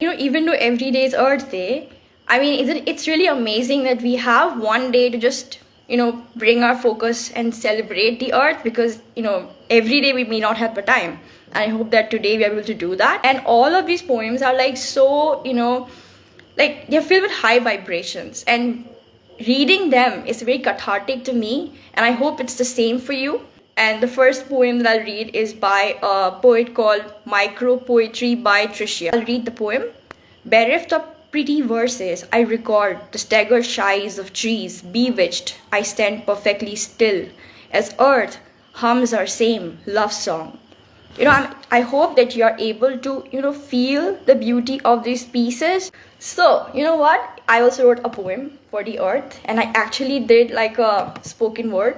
Even though every day is Earth Day, I mean, it's really amazing that we have one day to just, bring our focus and celebrate the Earth because, every day we may not have the time. And I hope that today we are able to do that. And all of these poems are like so, like they're filled with high vibrations. And reading them is very cathartic to me. And I hope it's the same for you. And the first poem that I'll read is by a poet called Micro Poetry by Tricia. I'll read the poem. Bereft of pretty verses, I record the staggered shies of trees. Bewitched, I stand perfectly still as earth hums our same love song. I hope that you're able to, feel the beauty of these pieces. So, you know what? I also wrote a poem for the earth and I actually did like a spoken word.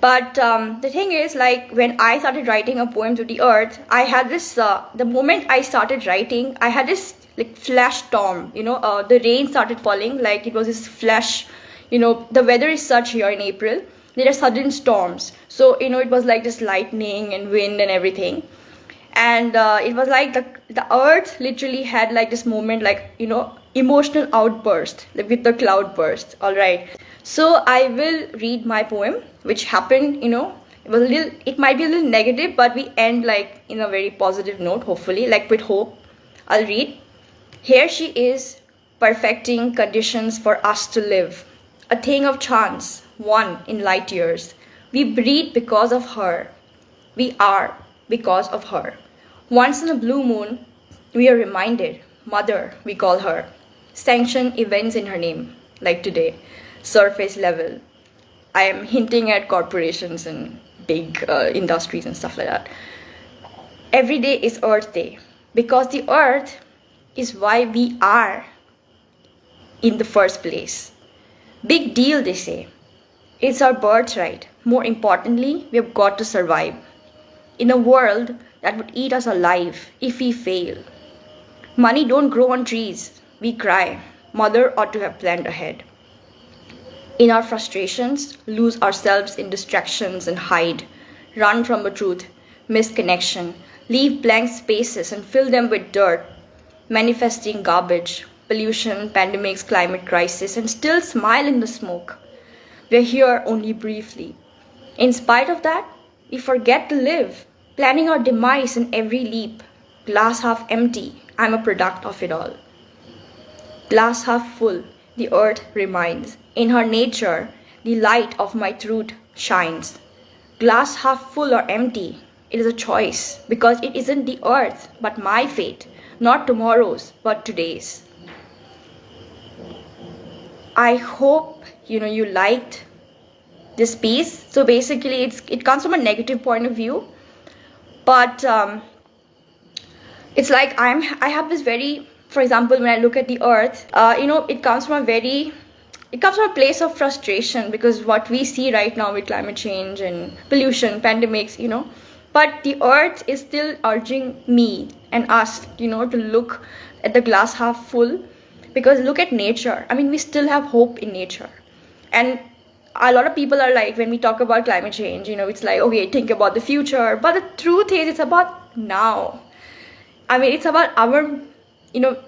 But the thing is, like, when I started writing a poem to the earth, I had this, the moment I started writing, I had this, like, flash storm, the rain started falling, like, it was this flash, the weather is such here in April, there are sudden storms. So, it was like this lightning and wind and everything. And it was like the earth literally had like this moment, like, emotional outburst, like with the cloud burst, all right. So I will read my poem, which happened, it might be a little negative, but we end like in a very positive note, hopefully, like with hope. I'll read. Here she is, perfecting conditions for us to live. A thing of chance, one in light years. We breathe because of her. We are because of her. Once in a blue moon, we are reminded, Mother, we call her. Sanction events in her name, like today. Surface level. I am hinting at corporations and big industries and stuff like that. Every day is Earth Day because the earth is why we are in the first place. Big deal, they say. It's our birthright. More importantly, we have got to survive in a world that would eat us alive if we fail. Money don't grow on trees. We cry. Mother ought to have planned ahead. In our frustrations, lose ourselves in distractions and hide, run from the truth, miss connection, leave blank spaces and fill them with dirt, manifesting garbage, pollution, pandemics, climate crisis, and still smile in the smoke. We're here only briefly. In spite of that, we forget to live, planning our demise in every leap. Glass half empty, I'm a product of it all. Glass half full, the earth reminds. In her nature, the light of my truth shines. Glass half full or empty, it is a choice because it isn't the earth but my fate, not tomorrow's but today's. I hope you liked this piece. So basically it comes from a negative point of view, but it's like I have this very, for example, when I look at the earth, it comes from a place of frustration because what we see right now with climate change and pollution, pandemics, but the earth is still urging me and us, to look at the glass half full because look at nature. I mean, we still have hope in nature. And a lot of people are like, when we talk about climate change, it's like, okay, think about the future. But the truth is, it's about now. I mean, it's about our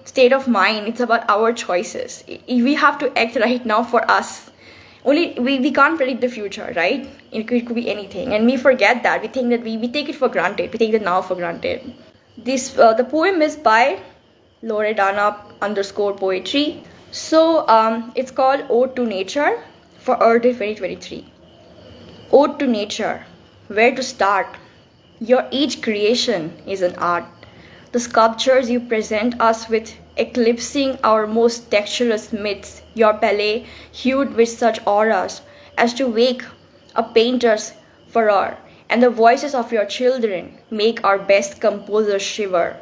state of mind. It's about our choices. We have to act right now for us. Only we can't predict the future, right? It could be anything, and we forget that. We think that we take it for granted. We take the now for granted. The poem is by Loredana_poetry. So it's called Ode to Nature for Earth Day 2023. Ode to Nature. Where to start? Your each creation is an art. The sculptures you present us with eclipsing our most texturous myths, your ballet hued with such auras as to wake a painter's furor, and the voices of your children make our best composers shiver.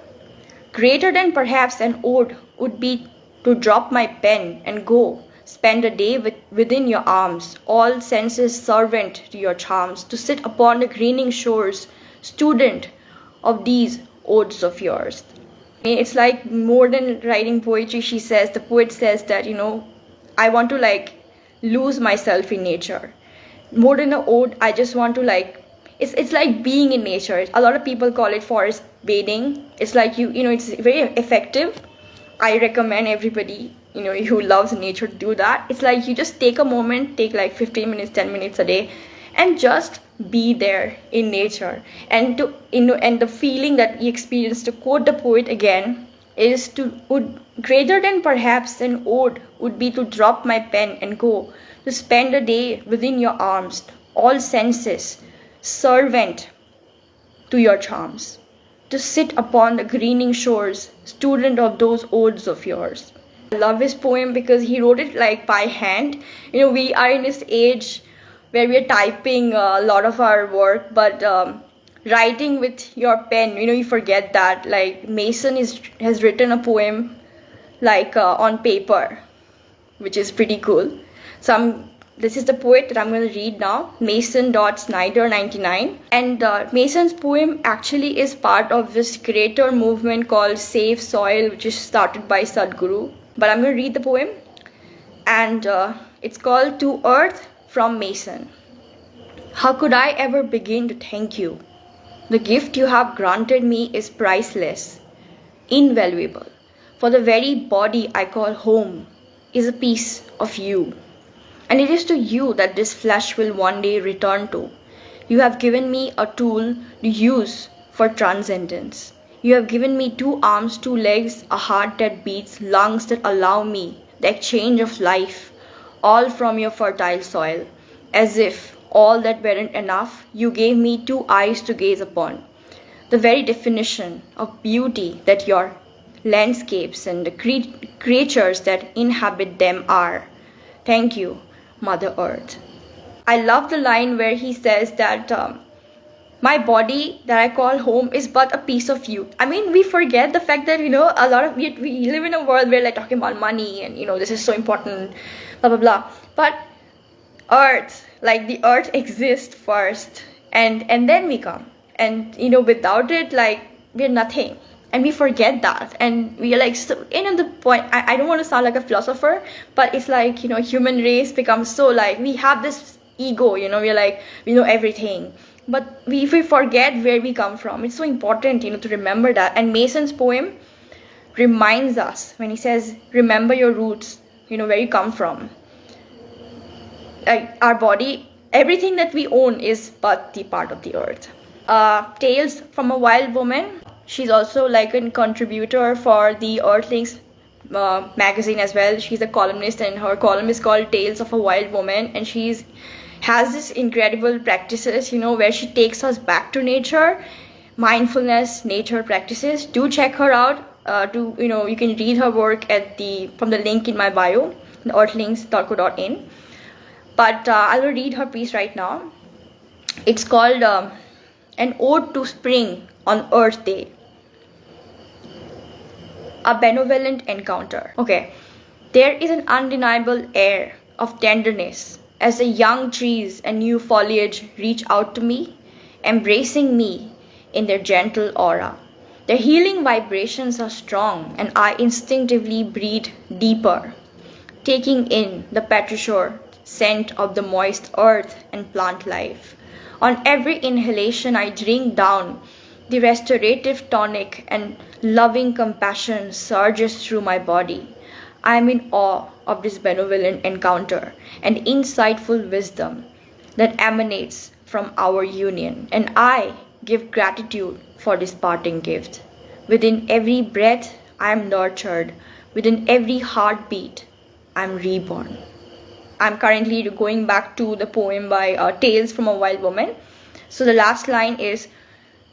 Greater than perhaps an ode would be to drop my pen and go spend a day within your arms, all senses servant to your charms, to sit upon the greening shores, student of these odes of yours. It's like more than writing poetry, she says, the poet says that, I want to lose myself in nature. More than an ode, I just want to it's like being in nature. A lot of people call it forest bathing. It's like it's very effective. I recommend everybody who loves nature to do that. It's like you just take a moment, take like 15 minutes, 10 minutes a day, and just be there in nature. And to and the feeling that you experience, to quote the poet again, is would greater than perhaps an ode would be to drop my pen and go to spend a day within your arms, all senses servant to your charms, to sit upon the greening shores, student of those odes of yours. I love his poem because he wrote it like by hand. We are in this age where we are typing a lot of our work, but writing with your pen, you forget that. Like Mason has written a poem like on paper, which is pretty cool. So this is the poet that I'm going to read now, Mason.Snyder99. And Mason's poem actually is part of this greater movement called Save Soil, which is started by Sadhguru. But I'm going to read the poem, and it's called To Earth from Mason. How could I ever begin to thank you? The gift you have granted me is priceless, invaluable, for the very body I call home is a piece of you. And it is to you that this flesh will one day return to. You have given me a tool to use for transcendence. You have given me 2 arms, 2 legs, a heart that beats, lungs that allow me the exchange of life, all from your fertile soil. As if all that weren't enough, you gave me 2 eyes to gaze upon. The very definition of beauty that your landscapes and the creatures that inhabit them are. Thank you, Mother Earth. I love the line where he says that my body that I call home is but a piece of you. I mean, we forget the fact that, a lot of we live in a world where like talking about money and, this is so important, blah, blah, blah. But Earth, like the earth exists first and then we come. And, without it, like we're nothing. And we forget that, and we are like, so, the point, I don't want to sound like a philosopher, but it's like, human race becomes so like, we have this ego, we're like, we know everything. But if we forget where we come from, it's so important, to remember that. And Mason's poem reminds us when he says, remember your roots, where you come from. Like our body, everything that we own is but the part of the earth. Tales from a Wild Woman. She's also like a contributor for the Earthlings magazine as well. She's a columnist, and her column is called Tales of a Wild Woman, and has this incredible practices, where she takes us back to nature, mindfulness, nature practices. Do check her out. You can read her work from the link in my bio, earthlings.co.in. But I will read her piece right now. It's called An Ode to Spring on Earth Day. A benevolent encounter. Okay. There is an undeniable air of tenderness as the young trees and new foliage reach out to me, embracing me in their gentle aura. Their healing vibrations are strong, and I instinctively breathe deeper, taking in the petrishore scent of the moist earth and plant life. On every inhalation, I drink down the restorative tonic, and loving compassion surges through my body. I am in awe of this benevolent encounter and insightful wisdom that emanates from our union, and I give gratitude for this parting gift. Within every breath, I am nurtured. Within every heartbeat, I am reborn. I'm currently going back to the poem by Tales from a Wild Woman. So the last line is,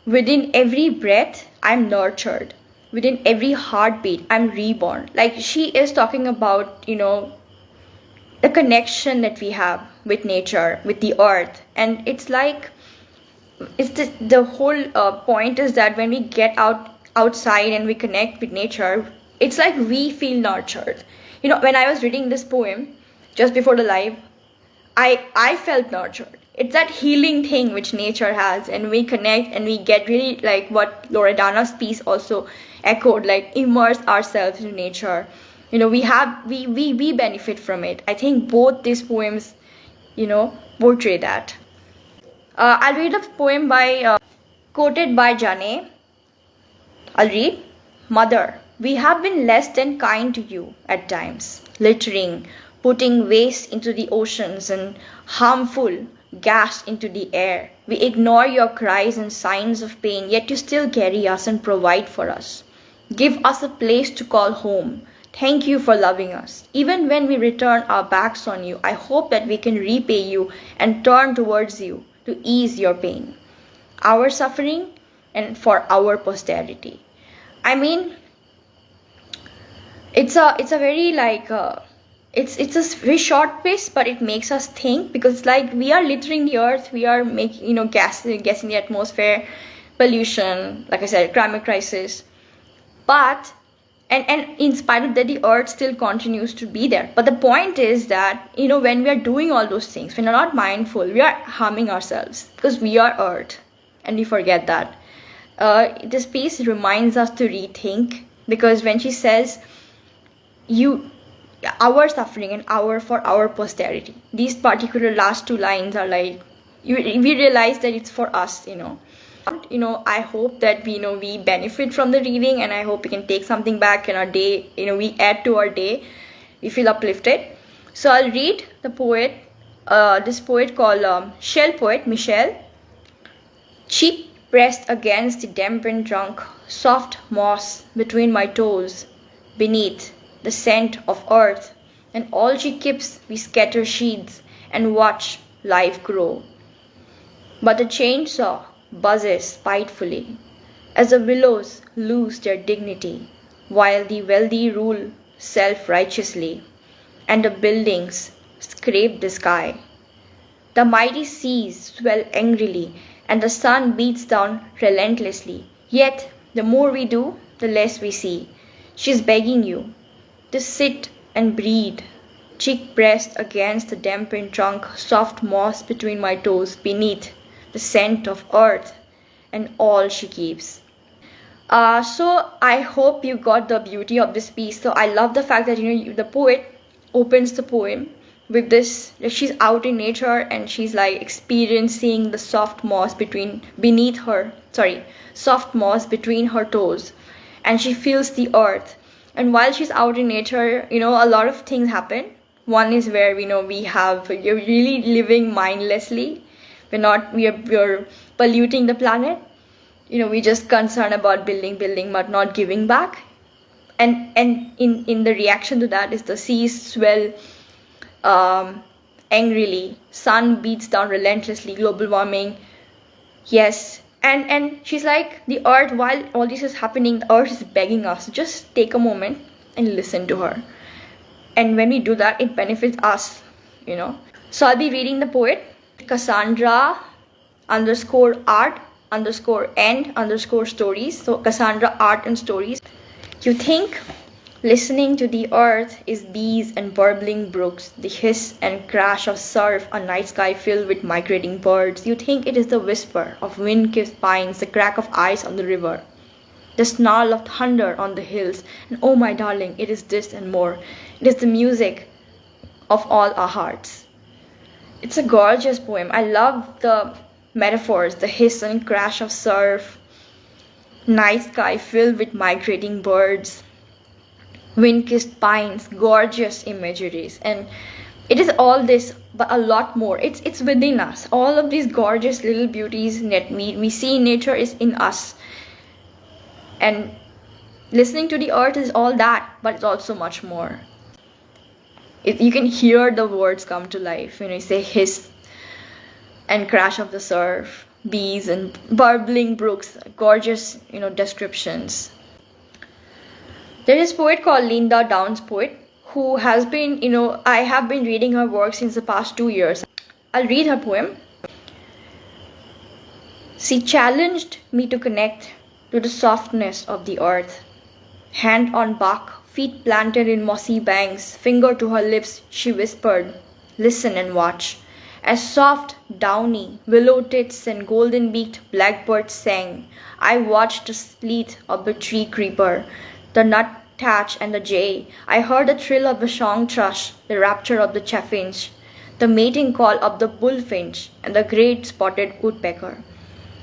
within every breath, I'm nurtured. Within every heartbeat, I'm reborn. Like she is talking about, the connection that we have with nature, with the earth. And it's like, the whole point is that when we get outside and we connect with nature, it's like we feel nurtured. When I was reading this poem, just before the live, I felt nurtured. It's that healing thing which nature has, and we connect and we get really like what Loredana's piece also echoed, like immerse ourselves in nature. We benefit from it. I think both these poems, portray that. I'll read a poem quoted by Jane. I'll read. Mother, we have been less than kind to you at times, littering, putting waste into the oceans and harmful gas into the air. We ignore your cries and signs of pain, yet you still carry us and provide for us. Give us a place to call home. Thank you for loving us. Even when we return our backs on you, I hope that we can repay you and turn towards you to ease your pain, our suffering, and for our posterity. I mean, it's a very it's a very short piece, but it makes us think, because like we are littering the earth, we are making gassing the atmosphere, pollution, like I said, climate crisis, but and in spite of that, the earth still continues to be there. But the point is that when we are doing all those things, when we're not mindful, we are harming ourselves, because we are earth, and we forget that. This piece reminds us to rethink, because when she says our suffering and for our posterity, these particular last two lines are like we realize that it's for us. I hope that we benefit from the reading, and I hope we can take something back in our day. We add to our day, we feel uplifted. So I'll read the poet, this poet called Shell poet Michelle. Cheek pressed against the dampened trunk, soft moss between my toes, beneath the scent of earth, and all she keeps we scatter sheaths and watch life grow. But the chainsaw buzzes spitefully as the willows lose their dignity, while the wealthy rule self-righteously, and the buildings scrape the sky. The mighty seas swell angrily, and the sun beats down relentlessly. Yet, the more we do, the less we see. She's begging you to sit and breathe, cheek pressed against the dampened trunk, soft moss between my toes, beneath the scent of earth, and all she keeps. So I hope you got the beauty of this piece. So I love the fact that the poet opens the poem with this, she's out in nature and she's like experiencing the soft moss between her toes, and she feels the earth. And while she's out in nature, a lot of things happen. One is where you're really living mindlessly. We're polluting the planet. We just concerned about building but not giving back. And in the reaction to that is the seas swell angrily, sun beats down relentlessly, global warming. Yes. And she's like, the earth, while all this is happening, the earth is begging us, just take a moment and listen to her. And when we do that, it benefits us. So I'll be reading the poet, Cassandra _art_end_stories. So Cassandra Art and Stories. You think listening to the earth is bees and burbling brooks, the hiss and crash of surf, a night sky filled with migrating birds. You think it is the whisper of wind-kissed pines, the crack of ice on the river, the snarl of thunder on the hills. And oh my darling, it is this and more. It is the music of all our hearts. It's a gorgeous poem. I love the metaphors, the hiss and crash of surf, night sky filled with migrating birds, wind-kissed pines, gorgeous imageries. And it is all this, but a lot more. It's within us. All of these gorgeous little beauties that we see in nature is in us. And listening to the earth is all that, but it's also much more. You can hear the words come to life. You say hiss and crash of the surf, bees and burbling brooks, gorgeous, descriptions. There is a poet called Linda Downs Poet, who has been, I have been reading her work since the past 2 years. I'll read her poem. She challenged me to connect to the softness of the earth. Hand on bark, feet planted in mossy banks, finger to her lips, she whispered, listen and watch. As soft, downy, willow tits and golden-beaked blackbirds sang, I watched the sleet of the tree creeper, the nuthatch and the jay. I heard the thrill of the song thrush, the rapture of the chaffinch, the mating call of the bullfinch and the great spotted woodpecker.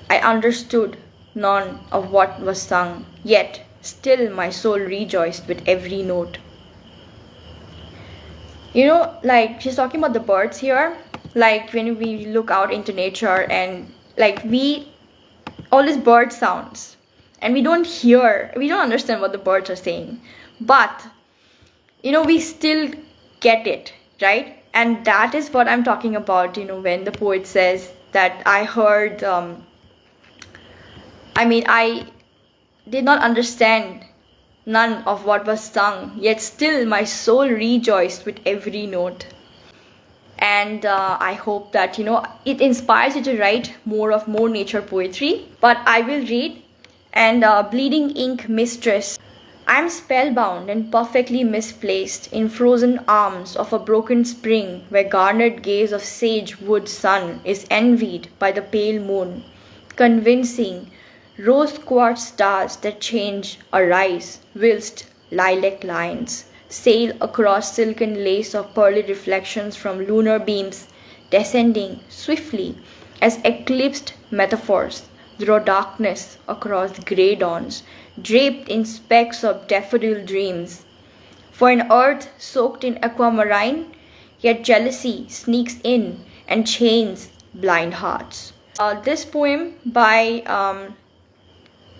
I understood none of what was sung, yet still my soul rejoiced with every note. Like she's talking about the birds here. Like when we look out into nature and like all these bird sounds, and we don't understand what the birds are saying, but we still get it, right? And that is what I'm talking about, when the poet says that I heard, I did not understand none of what was sung, yet still my soul rejoiced with every note. And I hope that it inspires you to write more nature poetry. But I will read. And bleeding ink mistress, I am spellbound and perfectly misplaced in frozen arms of a broken spring where garnered gaze of sage wood sun is envied by the pale moon, convincing rose quartz stars that change arise whilst lilac lines sail across silken lace of pearly reflections from lunar beams, descending swiftly as eclipsed metaphors through darkness across grey dawns, draped in specks of daffodil dreams. For an earth soaked in aquamarine, yet jealousy sneaks in and chains blind hearts. This poem by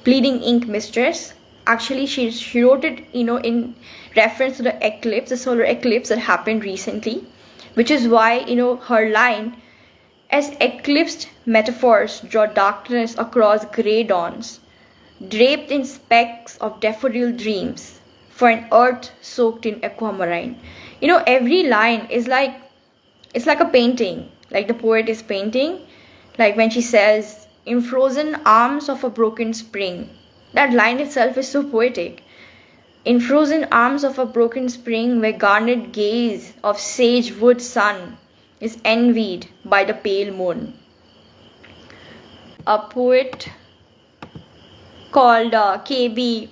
Bleeding Ink Mistress, actually she wrote it in reference to the solar eclipse that happened recently, which is why her line, as eclipsed metaphors draw darkness across grey dawns, draped in specks of daffodil dreams, for an earth soaked in aquamarine. Every line is like, it's like a painting, like the poet is painting, like when she says, in frozen arms of a broken spring. That line itself is so poetic. In frozen arms of a broken spring where garnered gaze of sage wood sun is envied by the pale moon. A poet called KB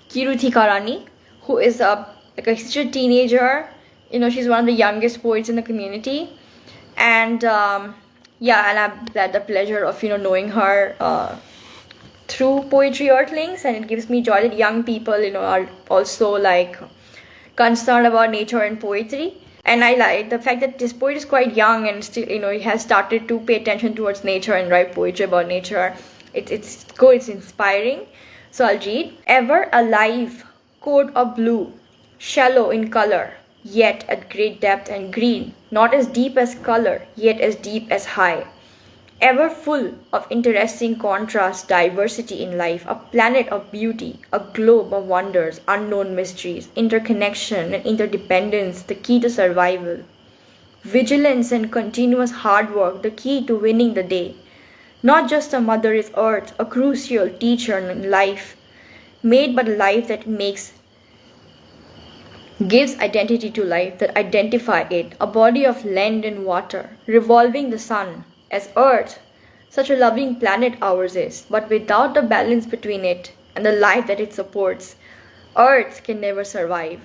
Kiruthikarani, who is such a teenager. She's one of the youngest poets in the community. And and I've had the pleasure of knowing her through Poetry Earthlings, and it gives me joy that young people are also like concerned about nature and poetry. And I like the fact that this poet is quite young and still he has started to pay attention towards nature and write poetry about nature. It's good, it's inspiring. So I'll read. Ever alive, code of blue, shallow in color, yet at great depth, and green, not as deep as color, yet as deep as high. Ever full of interesting contrast, diversity in life, a planet of beauty, a globe of wonders, unknown mysteries, interconnection and interdependence, the key to survival. Vigilance and continuous hard work, the key to winning the day. Not just a mother is earth, a crucial teacher in life, made but a life that gives identity to life, that identify it, a body of land and water, revolving the sun, as earth, such a loving planet ours is, but without the balance between it and the life that it supports, earth can never survive.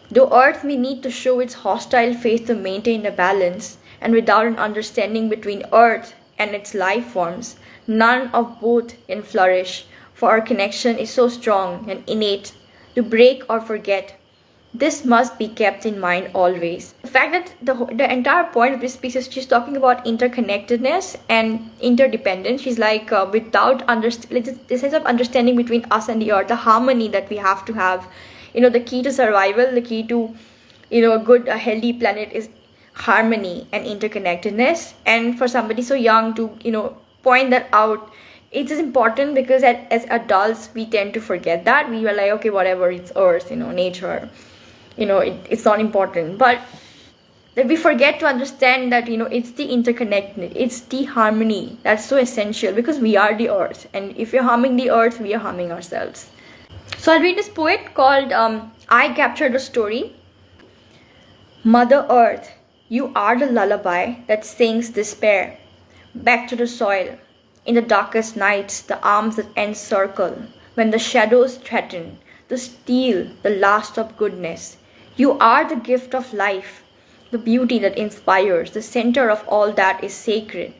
Though earth may need to show its hostile face to maintain the balance, and without an understanding between earth and its life forms, none of both can flourish, for our connection is so strong and innate. To break or forget, this must be kept in mind always. The fact that the entire point of this piece is she's talking about interconnectedness and interdependence. She's like, without this sense of understanding between us and the earth, the harmony that we have to have. The key to survival, the key to a healthy planet is harmony and interconnectedness. And for somebody so young to point that out, it is important because as adults we tend to forget that. We were like, okay, whatever, it's earth, nature. It's not important, but that we forget to understand that it's the interconnectedness, it's the harmony that's so essential, because we are the earth, and if you're harming the earth, we are harming ourselves. So I'll read this poet called I Captured a Story. Mother Earth, you are the lullaby that sings despair back to the soil. In the darkest nights, the arms that encircle when the shadows threaten to steal the last of goodness. You are the gift of life, the beauty that inspires, the center of all that is sacred.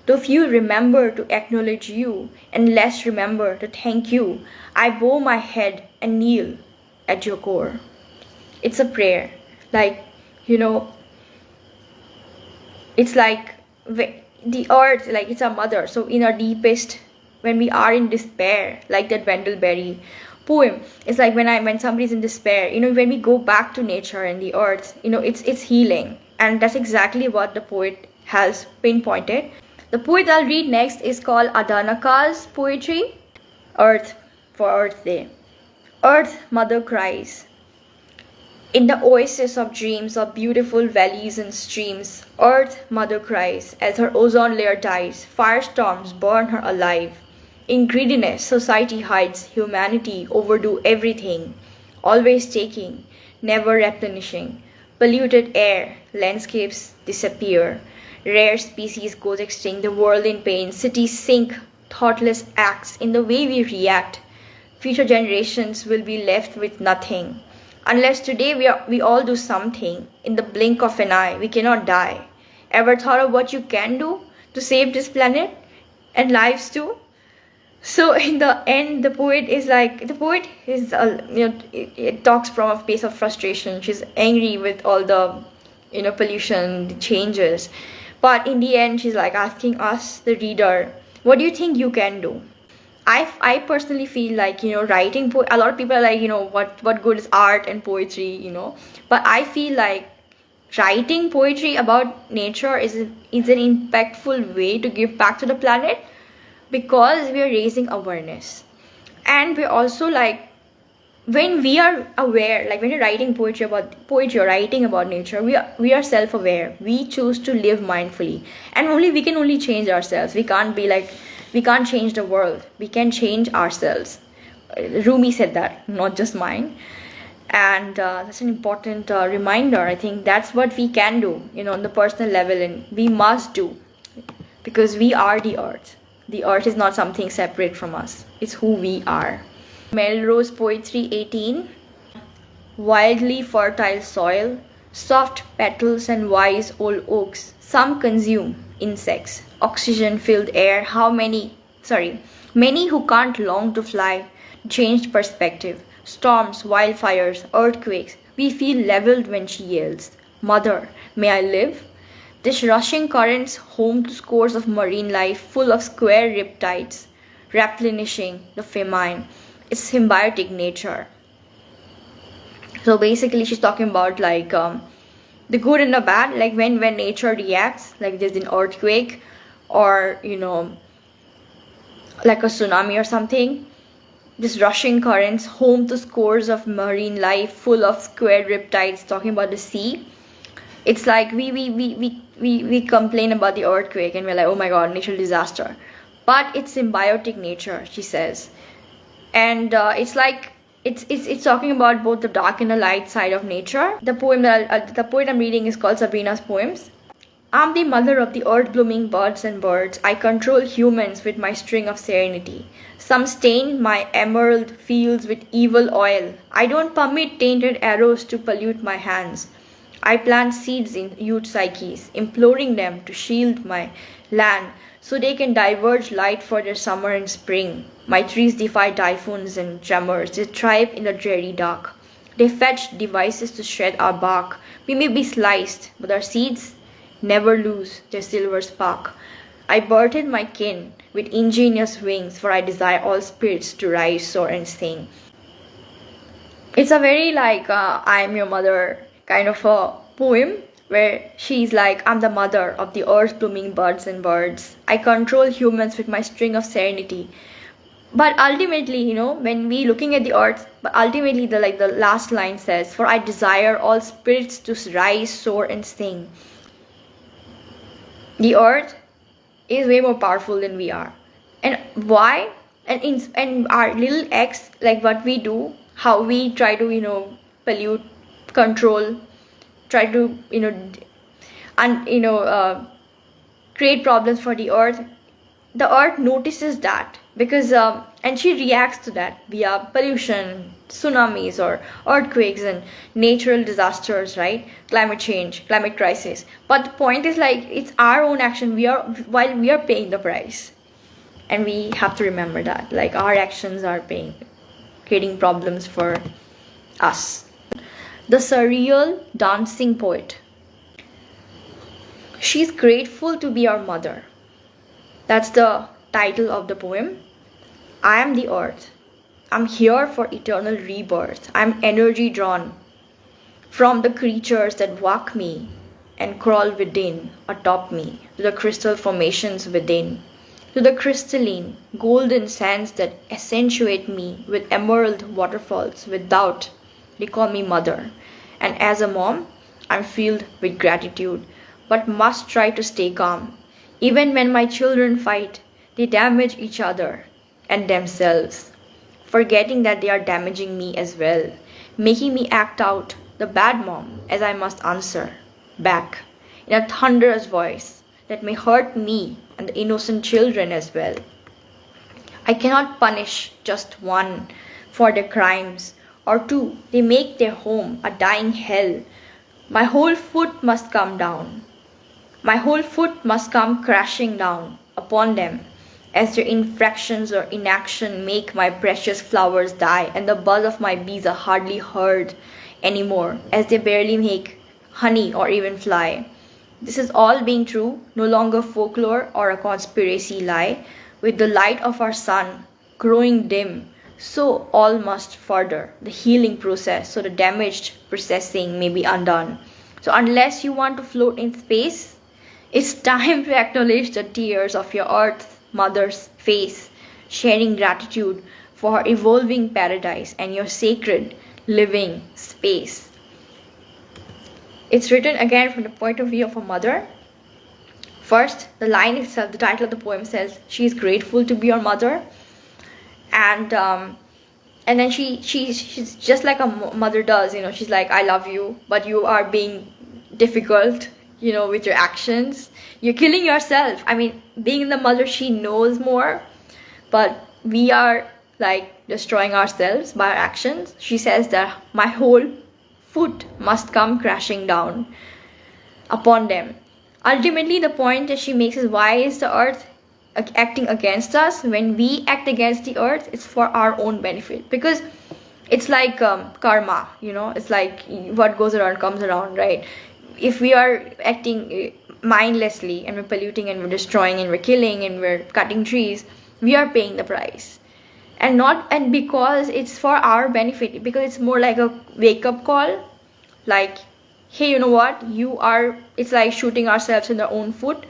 Though few remember to acknowledge you, and less remember to thank you, I bow my head and kneel at your core. It's a prayer. Like, you know, it's like the earth, like it's our mother. So in our deepest, when we are in despair, like that Wendell Berry poem, it's like when somebody's in despair, you know, when we go back to nature and the earth, you know, it's healing. And that's exactly what the poet has pinpointed. The poet I'll read next is called Adanaka's poetry. Earth, for Earth Day. Earth Mother cries. In the oasis of dreams of beautiful valleys and streams, Earth Mother cries as her ozone layer dies, firestorms burn her alive. In greediness, society hides humanity, overdo everything, always taking, never replenishing. Polluted air, landscapes disappear, rare species goes extinct, the world in pain, cities sink, thoughtless acts in the way we react. Future generations will be left with nothing. Unless today we all do something, in the blink of an eye, we cannot die. Ever thought of what you can do to save this planet and lives too? So in the end, the poet is, it talks from a place of frustration. She's angry with all the, pollution, the changes. But in the end, she's like asking us, the reader, what do you think you can do? I personally feel like, writing a lot of people are like, what good is art and poetry, but I feel like writing poetry about nature is an impactful way to give back to the planet, because we are raising awareness. And we're also like, when we are aware, like when you're writing poetry or writing about nature, we are self-aware. We choose to live mindfully, and we can only change ourselves. We can't change the world, we can change ourselves. Rumi said that, not just mine. And that's an important reminder. I think that's what we can do, on the personal level, and we must do, because we are the earth. The earth is not something separate from us, it's who we are. Melrose Poetry 18. Wildly fertile soil, soft petals and wise old oaks, some consume insects, oxygen filled air, many who can't long to fly, changed perspective, storms, wildfires, earthquakes, we feel leveled when she yells, Mother, may I live? This rushing currents home to scores of marine life full of square riptides, replenishing the famine. It's symbiotic nature. So basically she's talking about like the good and the bad, like when nature reacts, like there's an earthquake or like a tsunami or something. This rushing currents home to scores of marine life full of square riptides, talking about the sea. It's like we complain about the earthquake and we're like, oh my god, natural disaster. But it's symbiotic nature, she says. And it's like it's talking about both the dark and the light side of nature. The poet I'm reading is called Sabrina's Poems. I'm the mother of the earth-blooming buds and birds. I control humans with my string of serenity. Some stain my emerald fields with evil oil. I don't permit tainted arrows to pollute my hands. I plant seeds in youth psyches, imploring them to shield my land so they can diverge light for their summer and spring. My trees defy typhoons and tremors. They thrive in the dreary dark. They fetch devices to shred our bark. We may be sliced, but our seeds never lose their silver spark. I burden my kin with ingenious wings, for I desire all spirits to rise, soar, and sing. It's a very like I am your mother kind of a poem, where she's like, I'm the mother of the earth blooming buds and birds. I control humans with my string of serenity. But ultimately, when we looking at the earth, but ultimately the last line says, for I desire all spirits to rise, soar, and sing. The earth is way more powerful than we are. And why? And our little acts, like what we do, how we try to, pollute, control, try to, create problems for the earth. The earth notices that because and she reacts to that via pollution, tsunamis, or earthquakes and natural disasters, right? Climate change, climate crisis. But the point is, like, it's our own action. While we are paying the price, and we have to remember that, like, our actions are creating problems for us. The surreal dancing poet. She's grateful to be our mother. That's the title of the poem. I am the earth. I'm here for eternal rebirth. I'm energy drawn from the creatures that walk me and crawl within, atop me, to the crystal formations within, to the crystalline, golden sands that accentuate me with emerald waterfalls without. They call me mother. And as a mom, I'm filled with gratitude, but must try to stay calm. Even when my children fight, they damage each other and themselves, forgetting that they are damaging me as well, making me act out the bad mom as I must answer back in a thunderous voice that may hurt me and the innocent children as well. I cannot punish just one for their crimes, or two, they make their home a dying hell. My whole foot must come down. My whole foot must come crashing down upon them, as their infractions or inaction make my precious flowers die, and the buzz of my bees are hardly heard anymore, as they barely make honey or even fly. This is all being true, no longer folklore or a conspiracy lie. With the light of our sun growing dim, so all must further the healing process, so the damaged processing may be undone. So unless you want to float in space, it's time to acknowledge the tears of your earth mother's face, sharing gratitude for her evolving paradise and your sacred living space. It's written again from the point of view of a mother. First, the line itself, the title of the poem says, she is grateful to be your mother. And then she's just like a mother does, she's like, I love you, but you are being difficult, with your actions. You're killing yourself. I mean, being the mother, she knows more, but we are like destroying ourselves by our actions. She says that my whole foot must come crashing down upon them. Ultimately, the point that she makes is, why is the earth acting against us? When we act against the earth, it's for our own benefit, because it's like karma, it's like what goes around comes around, right? If we are acting mindlessly and we're polluting and we're destroying and we're killing and we're cutting trees, we are paying the price. And because it's for our benefit, because it's more like a wake-up call, like, hey, you know what, it's like shooting ourselves in our own foot.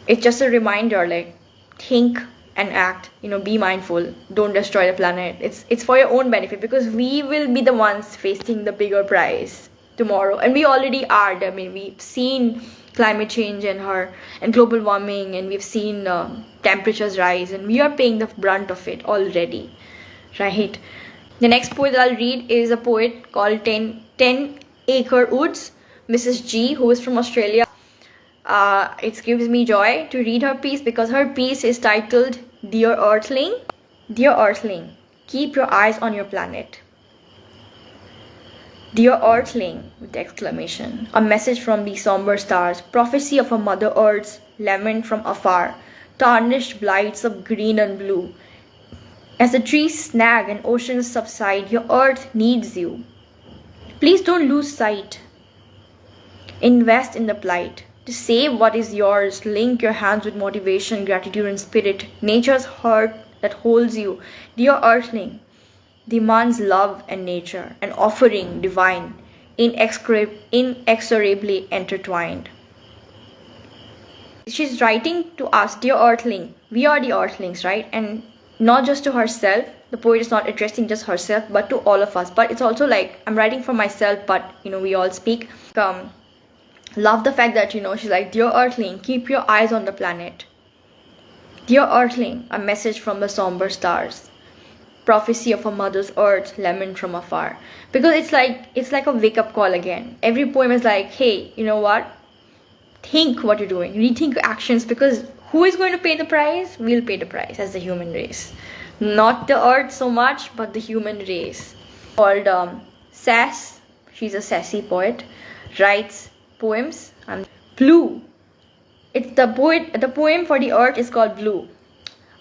It's just a reminder, like, think and act, be mindful, don't destroy the planet. It's for your own benefit, because we will be the ones facing the bigger price tomorrow, and we already are. I mean, we've seen climate change and global warming, and we've seen temperatures rise, and we are paying the brunt of it already, right? The next poet that I'll read is a poet called 10 Acre Woods, Mrs. G, who is from Australia. It gives me joy to read her piece, because her piece is titled Dear Earthling. Dear Earthling, keep your eyes on your planet. Dear Earthling, with exclamation, a message from the somber stars, prophecy of a Mother Earth's lament from afar, tarnished blights of green and blue. As the trees snag and oceans subside, your earth needs you. Please don't lose sight. Invest in the plight. To save what is yours, link your hands with motivation, gratitude, and spirit. Nature's heart that holds you, dear Earthling, demands love and nature, an offering divine, inexorably intertwined. She's writing to us, dear Earthling. We are the Earthlings, right? And not just to herself. The poet is not addressing just herself, but to all of us. But it's also like, I'm writing for myself, but we all speak. Love the fact that, she's like, dear Earthling, keep your eyes on the planet. Dear Earthling, a message from the somber stars, prophecy of a mother's earth, lament from afar. Because it's like a wake-up call again. Every poem is like, hey, you know what? Think what you're doing. Rethink your actions, because who is going to pay the price? We'll pay the price as the human race. Not the earth so much, but the human race. Called Sass, she's a sassy poet, writes poems. And Blue. It's the poem for the earth is called Blue.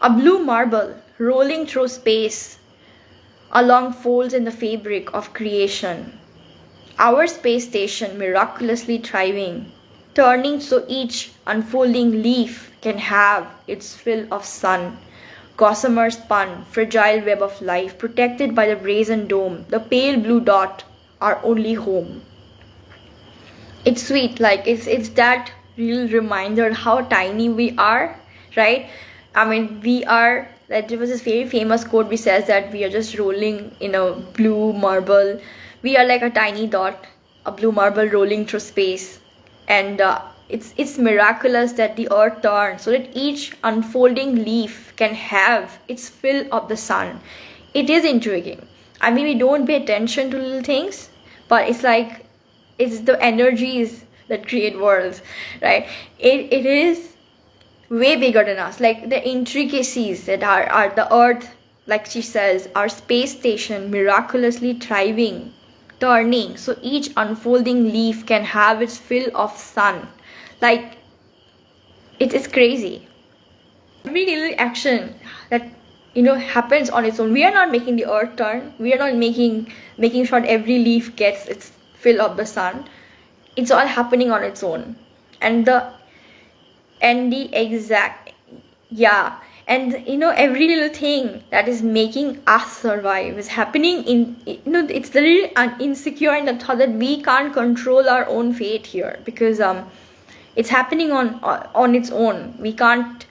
A blue marble rolling through space along folds in the fabric of creation. Our space station miraculously thriving, turning so each unfolding leaf can have its fill of sun. Gossamer spun, fragile web of life, protected by the brazen dome, the pale blue dot, our only home. It's sweet, like it's that real reminder how tiny we are, right? I mean, we are, like, there was this very famous quote which says that we are just rolling in a blue marble. We are like a tiny dot, a blue marble rolling through space. And it's miraculous that the earth turns so that each unfolding leaf can have its fill of the sun. It is intriguing. I mean, we don't pay attention to little things, but it's like it's the energies that create worlds, right? It is way bigger than us. Like the intricacies that are the earth, like she says, our space station miraculously thriving, turning so each unfolding leaf can have its fill of sun. Like it's crazy. Every little action that happens on its own. We are not making the earth turn. We are not making sure that every leaf gets its fill of the sun. It's all happening on its own. And every little thing that is making us survive is happening in it's really insecure in the thought that we can't control our own fate here, because it's happening on its own. We can't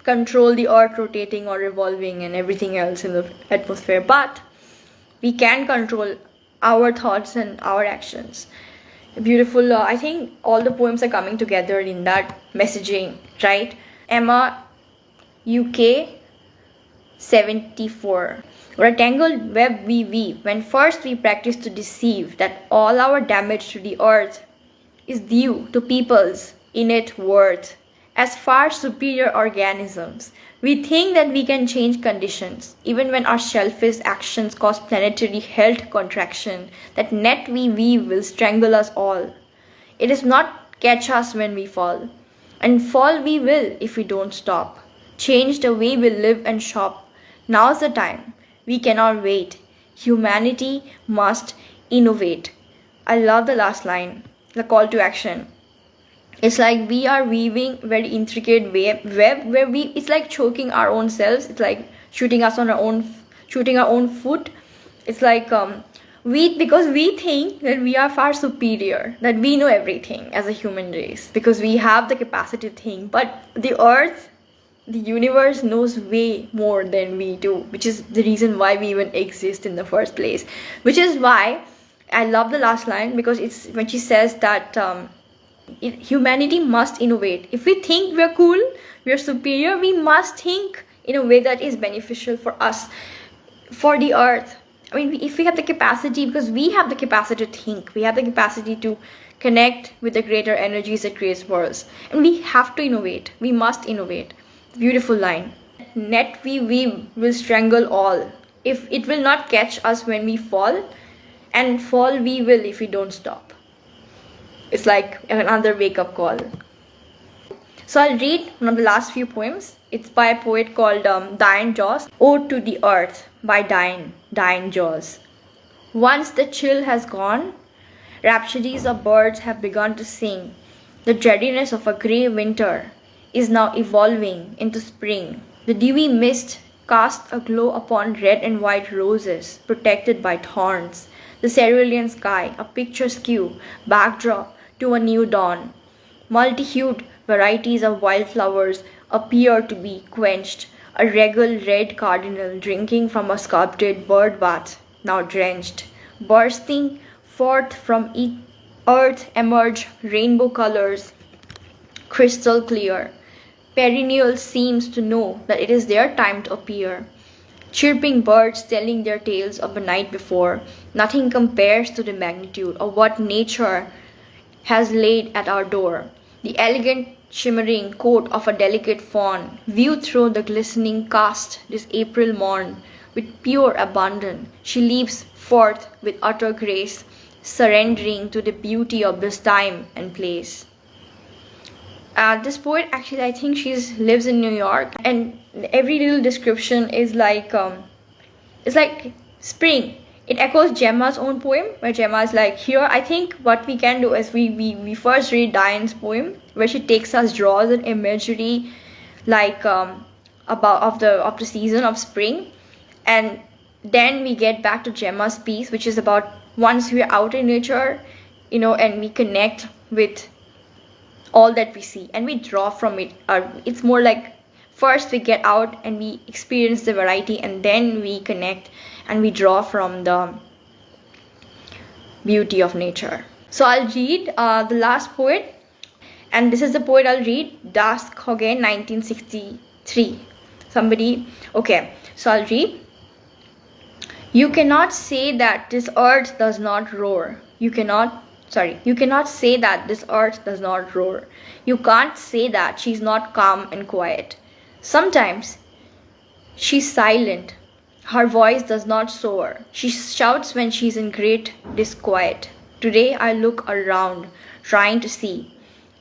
control the earth rotating or revolving and everything else in the atmosphere, but we can control our thoughts and our actions. Beautiful. I think all the poems are coming together in that messaging, right? Emma UK 74. Or a tangled web we weave when first we practice to deceive that all our damage to the earth is due to people's innate worth. As far superior organisms, we think that we can change conditions, even when our selfish actions cause planetary health contraction. That net we weave will strangle us all. It is not catch us when we fall, and fall we will if we don't stop. Change the way we live and shop. Now's the time. We cannot wait. Humanity must innovate. I love the last line, the call to action. It's like we are weaving very intricate web where it's like choking our own selves. It's like shooting our own foot. It's like because we think that we are far superior, that we know everything as a human race, because we have the capacity to think. But the earth, the universe knows way more than we do, which is the reason why we even exist in the first place. Which is why I love the last line, because it's when she says that humanity must innovate. If we think we're cool, we're superior, we must think in a way that is beneficial for us, for the earth. I mean, if we have the capacity, because we have the capacity to think, we have the capacity to connect with the greater energies that creates worlds, and we have to innovate. We must innovate. Beautiful line. Net we weave will strangle all. If it will not catch us when we fall, and fall we will if we don't stop. It's like another wake-up call. So I'll read one of the last few poems. It's by a poet called Diane Jaws. Ode to the Earth by Diane Jaws. Once the chill has gone, rhapsodies of birds have begun to sing. The dreariness of a grey winter is now evolving into spring. The dewy mist casts a glow upon red and white roses protected by thorns. The cerulean sky, a picturesque backdrop to a new dawn. Multi-hued varieties of wildflowers appear to be quenched. A regal red cardinal drinking from a sculpted bird bath, now drenched. Bursting forth from earth emerge rainbow colors, crystal clear. Perennial seems to know that it is their time to appear. Chirping birds telling their tales of the night before. Nothing compares to the magnitude of what nature has laid at our door. The elegant shimmering coat of a delicate fawn, viewed through the glistening cast this April morn, with pure abandon, she leaps forth with utter grace, surrendering to the beauty of this time and place. This poet actually, I think she lives in New York, and every little description is like it's like spring. It echoes Gemma's own poem, where Gemma is like, here I think what we can do is we first read Diane's poem, where she takes us, draws an imagery like about of the season of spring, and then we get back to Gemma's piece, which is about once we're out in nature, and we connect with all that we see and we draw from it. It's more like first we get out and we experience the variety, and then we connect and we draw from the beauty of nature. So I'll read the last poet, and this is the poet I'll read, Das Hogan, 1963. Okay, so I'll read. You cannot say that this earth does not roar. You cannot say that this earth does not roar. You can't say that she's not calm and quiet. Sometimes she's silent. Her voice does not soar. She shouts when she's in great disquiet. Today I look around, trying to see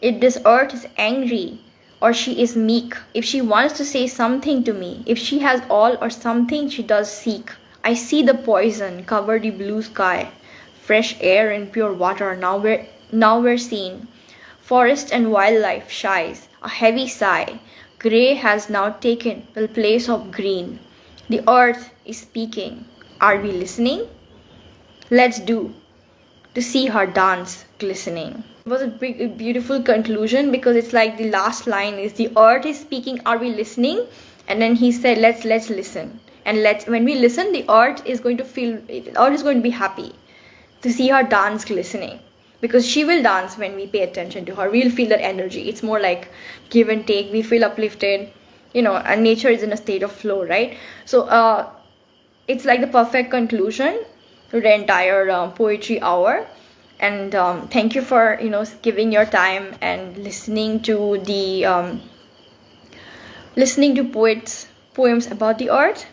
if this earth is angry or she is meek, if she wants to say something to me, if she has all or something she does seek. I see the poison cover the blue sky, fresh air and pure water now we're seen. Forest and wildlife shies, a heavy sigh. Grey has now taken the place of green. The earth is speaking. Are we listening? Let's do to see her dance glistening. It was a beautiful conclusion, because it's like the last line is the earth is speaking. Are we listening? And then he said, let's listen. And when we listen, the earth is going to be happy to see her dance glistening, because she will dance when we pay attention to her. We'll feel that energy. It's more like give and take. We feel uplifted, and nature is in a state of flow, right? So it's like the perfect conclusion to the entire poetry hour. And thank you for giving your time and listening to the poems about the earth.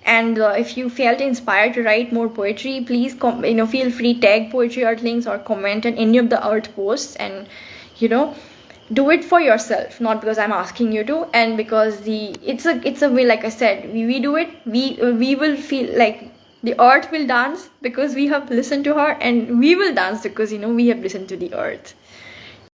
And if you felt inspired to write more poetry, please feel free, tag Poetry Earthlings or comment on any of the earth posts, and do it for yourself, not because I'm asking you to, and because it's a way, like I said, we do it, we will feel like the earth will dance because we have listened to her, and we will dance because we have listened to the earth.